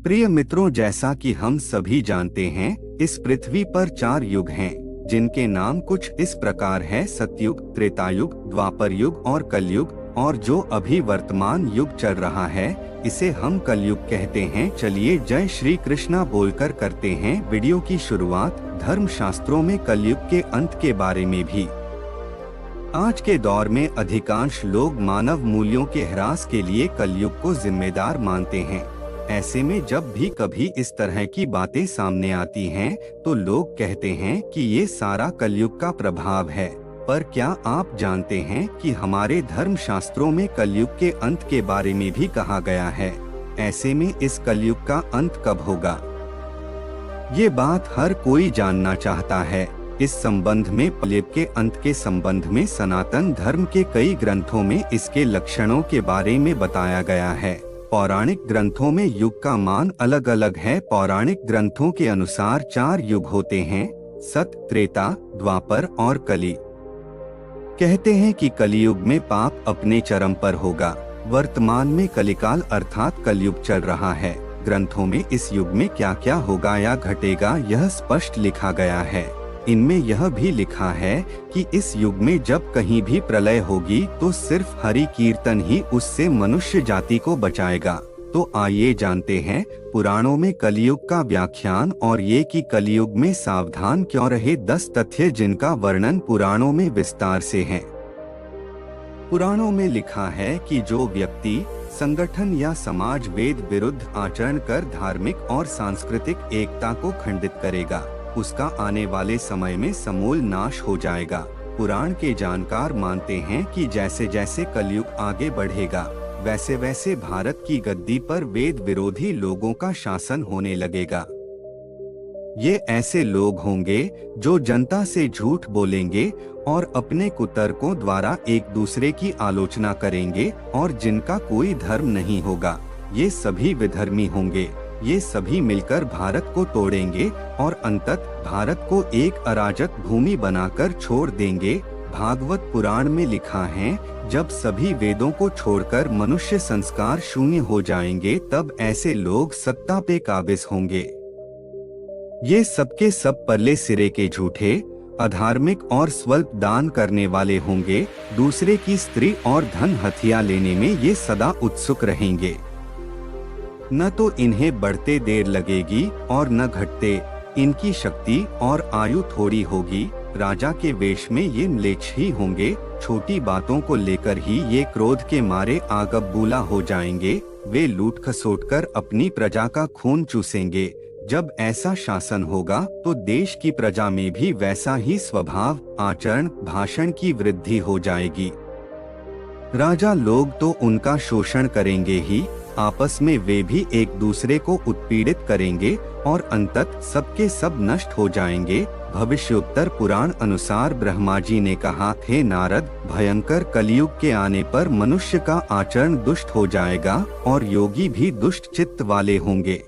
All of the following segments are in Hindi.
प्रिय मित्रों, जैसा कि हम सभी जानते हैं, इस पृथ्वी पर 4 युग हैं, जिनके नाम कुछ इस प्रकार है: सतयुग, त्रेतायुग, द्वापर युग और कलयुग। और जो अभी वर्तमान युग चल रहा है, इसे हम कलयुग कहते हैं। चलिए जय श्री कृष्णा बोलकर करते हैं वीडियो की शुरुआत। धर्म शास्त्रों में कलयुग के अंत के बारे में भी। आज के दौर में अधिकांश लोग मानव मूल्यों के ह्रास के लिए कलयुग को जिम्मेदार मानते हैं। ऐसे में जब भी कभी इस तरह की बातें सामने आती हैं, तो लोग कहते हैं कि ये सारा कलयुग का प्रभाव है। पर क्या आप जानते हैं कि हमारे धर्म शास्त्रों में कलयुग के अंत के बारे में भी कहा गया है? ऐसे में इस कलयुग का अंत कब होगा, ये बात हर कोई जानना चाहता है। इस संबंध में कलयुग के अंत के संबंध में सनातन धर्म के कई ग्रंथों में इसके लक्षणों के बारे में बताया गया है। पौराणिक ग्रंथों में युग का मान अलग अलग है। पौराणिक ग्रंथों के अनुसार 4 युग होते हैं: सत, त्रेता, द्वापर और कली। कहते हैं कि कलियुग में पाप अपने चरम पर होगा। वर्तमान में कलिकाल अर्थात कलयुग चल रहा है। ग्रंथों में इस युग में क्या क्या होगा या घटेगा, यह स्पष्ट लिखा गया है। इनमें यह भी लिखा है कि इस युग में जब कहीं भी प्रलय होगी तो सिर्फ हरि कीर्तन ही उससे मनुष्य जाति को बचाएगा। तो आइए जानते हैं पुराणों में कलियुग का व्याख्यान और ये कि कलियुग में सावधान क्यों रहे। 10 तथ्य जिनका वर्णन पुराणों में विस्तार से है। पुराणों में लिखा है कि जो व्यक्ति, संगठन या समाज वेद विरुद्ध आचरण कर धार्मिक और सांस्कृतिक एकता को खंडित करेगा, उसका आने वाले समय में समूल नाश हो जाएगा। पुराण के जानकार मानते हैं कि जैसे जैसे कलयुग आगे बढ़ेगा, वैसे वैसे भारत की गद्दी पर वेद विरोधी लोगों का शासन होने लगेगा। ये ऐसे लोग होंगे जो जनता से झूठ बोलेंगे और अपने कुतर्कों द्वारा एक दूसरे की आलोचना करेंगे और जिनका कोई धर्म नहीं होगा। ये सभी विधर्मी होंगे। ये सभी मिलकर भारत को तोड़ेंगे और अंततः भारत को एक अराजक भूमि बनाकर छोड़ देंगे। भागवत पुराण में लिखा है, जब सभी वेदों को छोड़कर मनुष्य संस्कार शून्य हो जाएंगे, तब ऐसे लोग सत्ता पे काबिज होंगे। ये सबके सब परले सिरे के झूठे, अधार्मिक और स्वल्प दान करने वाले होंगे। दूसरे की स्त्री और धन हथिया लेने में ये सदा उत्सुक रहेंगे। न तो इन्हें बढ़ते देर लगेगी और न घटते। इनकी शक्ति और आयु थोड़ी होगी। राजा के वेश में ये म्लेच्छ ही होंगे। छोटी बातों को लेकर ही ये क्रोध के मारे आग बबूला हो जाएंगे। वे लूट खसोट कर अपनी प्रजा का खून चूसेंगे। जब ऐसा शासन होगा तो देश की प्रजा में भी वैसा ही स्वभाव, आचरण, भाषण की वृद्धि हो जाएगी। राजा लोग तो उनका शोषण करेंगे ही, आपस में वे भी एक दूसरे को उत्पीड़ित करेंगे और अंततः सबके सब नष्ट हो जाएंगे। भविष्योत्तर पुराण अनुसार ब्रह्मा जी ने कहा, हे नारद, भयंकर कलयुग के आने पर मनुष्य का आचरण दुष्ट हो जाएगा और योगी भी दुष्ट चित्त वाले होंगे।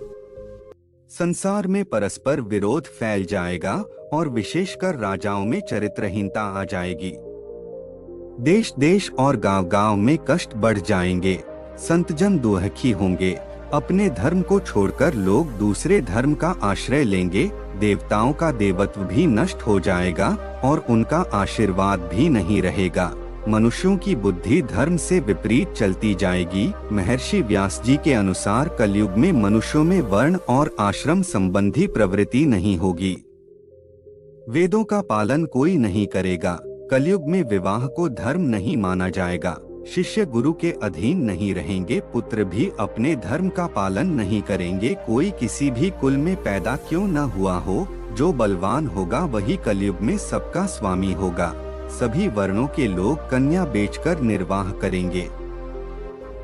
संसार में परस्पर विरोध फैल जाएगा और विशेषकर राजाओं में चरित्रहीनता आ जाएगी। देश देश और गांव गांव में कष्ट बढ़ जाएंगे। संतजन दुखी होंगे। अपने धर्म को छोड़कर लोग दूसरे धर्म का आश्रय लेंगे। देवताओं का देवत्व भी नष्ट हो जाएगा और उनका आशीर्वाद भी नहीं रहेगा। मनुष्यों की बुद्धि धर्म से विपरीत चलती जाएगी। महर्षि व्यास जी के अनुसार कलयुग में मनुष्यों में वर्ण और आश्रम संबंधी प्रवृत्ति नहीं होगी। वेदों का पालन कोई नहीं करेगा। कलयुग में विवाह को धर्म नहीं माना जाएगा। शिष्य गुरु के अधीन नहीं रहेंगे। पुत्र भी अपने धर्म का पालन नहीं करेंगे। कोई किसी भी कुल में पैदा क्यों न हुआ हो, जो बलवान होगा वही कलयुग में सबका स्वामी होगा। सभी वर्णों के लोग कन्या बेचकर निर्वाह करेंगे।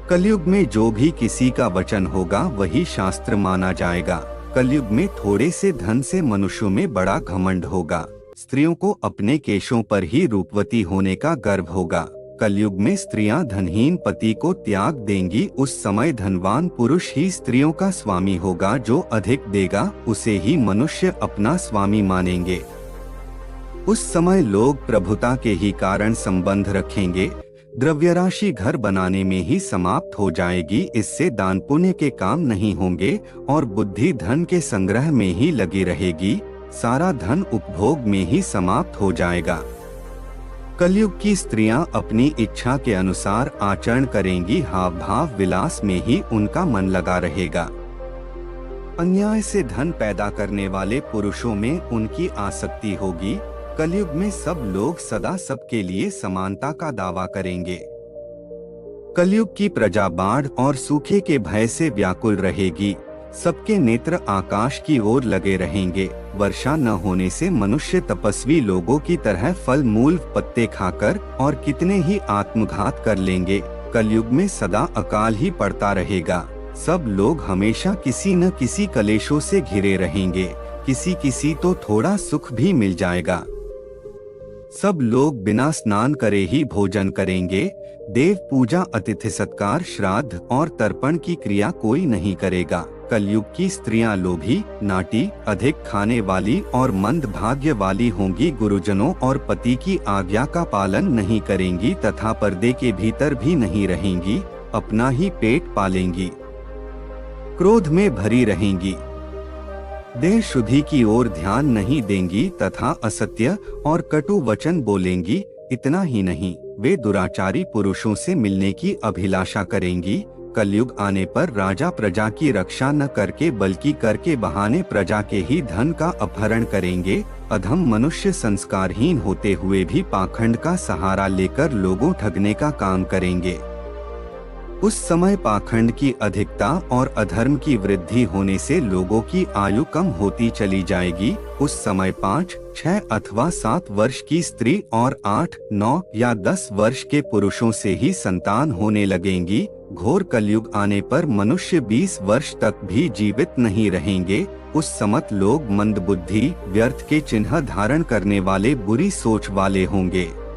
कलयुग में जो भी किसी का वचन होगा वही शास्त्र माना जाएगा। कलयुग में थोड़े से धन से मनुष्यों में बड़ा घमंड होगा। स्त्रियों को अपने केशों पर ही रूपवती होने का गर्व होगा। कलयुग में स्त्रियां धनहीन पति को त्याग देंगी। उस समय धनवान पुरुष ही स्त्रियों का स्वामी होगा। जो अधिक देगा उसे ही मनुष्य अपना स्वामी मानेंगे। उस समय लोग प्रभुता के ही कारण संबंध रखेंगे। द्रव्यराशि घर बनाने में ही समाप्त हो जाएगी। इससे दान पुण्य के काम नहीं होंगे और बुद्धि धन के संग्रह में ही लगी रहेगी। सारा धन उपभोग में ही समाप्त हो जाएगा। कलयुग की स्त्रियां अपनी इच्छा के अनुसार आचरण करेंगी। हाव भाव विलास में ही उनका मन लगा रहेगा। अन्याय से धन पैदा करने वाले पुरुषों में उनकी आसक्ति होगी। कलयुग में सब लोग सदा सबके लिए समानता का दावा करेंगे। कलयुग की प्रजा बाढ़ और सूखे के भय से व्याकुल रहेगी। सबके नेत्र आकाश की ओर लगे रहेंगे। वर्षा न होने से मनुष्य तपस्वी लोगों की तरह फल मूल पत्ते खाकर और कितने ही आत्मघात कर लेंगे। कलयुग में सदा अकाल ही पड़ता रहेगा। सब लोग हमेशा किसी न किसी कलेशों से घिरे रहेंगे। किसी तो थोड़ा सुख भी मिल जाएगा। सब लोग बिना स्नान करे ही भोजन करेंगे। देव पूजा, अतिथि सत्कार, श्राद्ध और तर्पण की क्रिया कोई नहीं करेगा। कलयुग की स्त्रियां लोभी, नाटी, अधिक खाने वाली और मंद भाग्य वाली होंगी। गुरुजनों और पति की आज्ञा का पालन नहीं करेंगी तथा पर्दे के भीतर भी नहीं रहेंगी। अपना ही पेट पालेंगी। क्रोध में भरी रहेंगी। देह शुद्धि की ओर ध्यान नहीं देंगी तथा असत्य और कटु वचन बोलेंगी। इतना ही नहीं, वे दुराचारी पुरुषों से मिलने की अभिलाषा करेंगी। कलयुग आने पर राजा प्रजा की रक्षा न करके बल्कि कर के बहाने प्रजा के ही धन का अपहरण करेंगे। अधम मनुष्य संस्कारहीन होते हुए भी पाखंड का सहारा लेकर लोगों ठगने का काम करेंगे। उस समय पाखंड की अधिकता और अधर्म की वृद्धि होने से लोगों की आयु कम होती चली जाएगी। उस समय 5, 6 अथवा 7 वर्ष की स्त्री और 8, 9 या 10 वर्ष के पुरुषों से ही संतान होने लगेंगी। घोर कलयुग आने पर मनुष्य 20 वर्ष तक भी जीवित नहीं रहेंगे। उस समय लोग मंदबुद्धि, व्यर्थ के चिन्ह धारण करने वाले, बुरी सोच वाले होंगे।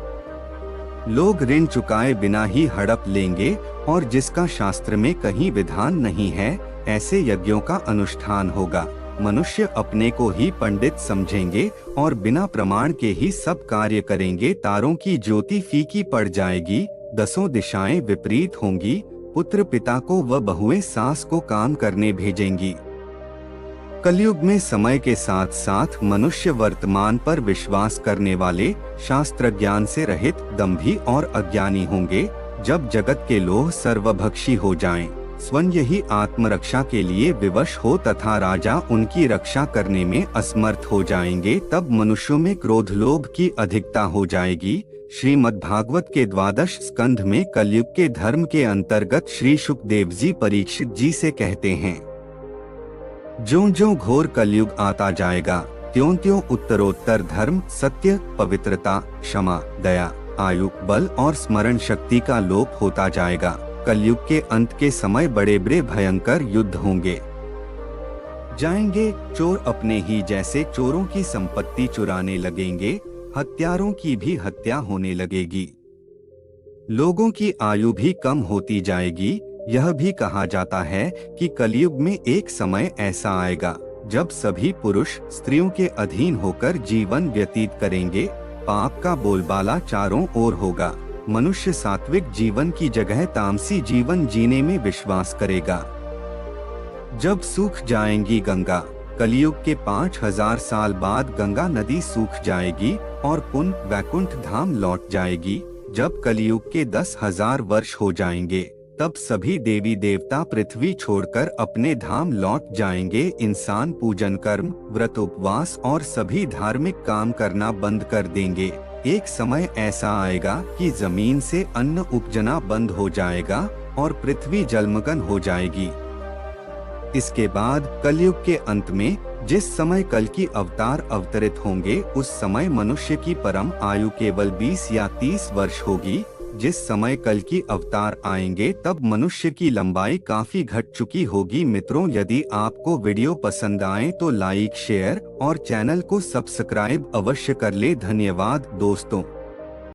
लोग ऋण चुकाए बिना ही हड़प लेंगे और जिसका शास्त्र में कहीं विधान नहीं है, ऐसे यज्ञों का अनुष्ठान होगा। मनुष्य अपने को ही पंडित समझेंगे और बिना प्रमाण के ही सब कार्य करेंगे। तारों की ज्योति फीकी पड़ जाएगी। 10 दिशाएं विपरीत होंगी। पुत्र पिता को व बहुएं सास को काम करने भेजेंगी। कलयुग में समय के साथ साथ मनुष्य वर्तमान पर विश्वास करने वाले, शास्त्र ज्ञान से रहित, दंभी और अज्ञानी होंगे। जब जगत के लोग सर्वभक्षी हो जाएं, स्वयं ही आत्मरक्षा के लिए विवश हो तथा राजा उनकी रक्षा करने में असमर्थ हो जाएंगे, तब मनुष्यों में क्रोध लोभ की अधिकता हो जाएगी। श्रीमद् भागवत के 12 स्कंध में कलयुग के धर्म के अंतर्गत श्री शुकदेव जी परीक्षित जी से कहते हैं, ज्यों-ज्यों घोर कलयुग आता जाएगा, त्यों-त्यों उत्तरोत्तर धर्म, सत्य, पवित्रता, क्षमा, दया, आयु, बल और स्मरण शक्ति का लोप होता जाएगा। कलयुग के अंत के समय बड़े बड़े भयंकर युद्ध होंगे जाएंगे। चोर अपने ही जैसे चोरों की संपत्ति चुराने लगेंगे। हत्यारों की भी हत्या होने लगेगी। लोगों की आयु भी कम होती जाएगी। यह भी कहा जाता है कि कलयुग में एक समय ऐसा आएगा जब सभी पुरुष स्त्रियों के अधीन होकर जीवन व्यतीत करेंगे। पाप का बोलबाला चारों ओर होगा। मनुष्य सात्विक जीवन की जगह तामसी जीवन जीने में विश्वास करेगा। जब सूख जाएंगी गंगा, कलयुग के 5000 साल बाद गंगा नदी सूख जाएगी और पुनः वैकुंठ धाम लौट जाएगी। जब कलयुग के 10,000 वर्ष हो जाएंगे, तब सभी देवी देवता पृथ्वी छोड़कर अपने धाम लौट जाएंगे। इंसान पूजन कर्म, व्रत, उपवास और सभी धार्मिक काम करना बंद कर देंगे। एक समय ऐसा आएगा कि जमीन से अन्न उपजना बंद हो जाएगा और पृथ्वी जलमग्न हो जाएगी। इसके बाद कलयुग के अंत में जिस समय कल की अवतार अवतरित होंगे, उस समय मनुष्य की परम आयु केवल 20 या 30 वर्ष होगी। जिस समय कल की अवतार आएंगे तब मनुष्य की लंबाई काफी घट चुकी होगी। मित्रों, यदि आपको वीडियो पसंद आए तो लाइक, शेयर और चैनल को सब्सक्राइब अवश्य कर ले। धन्यवाद दोस्तों।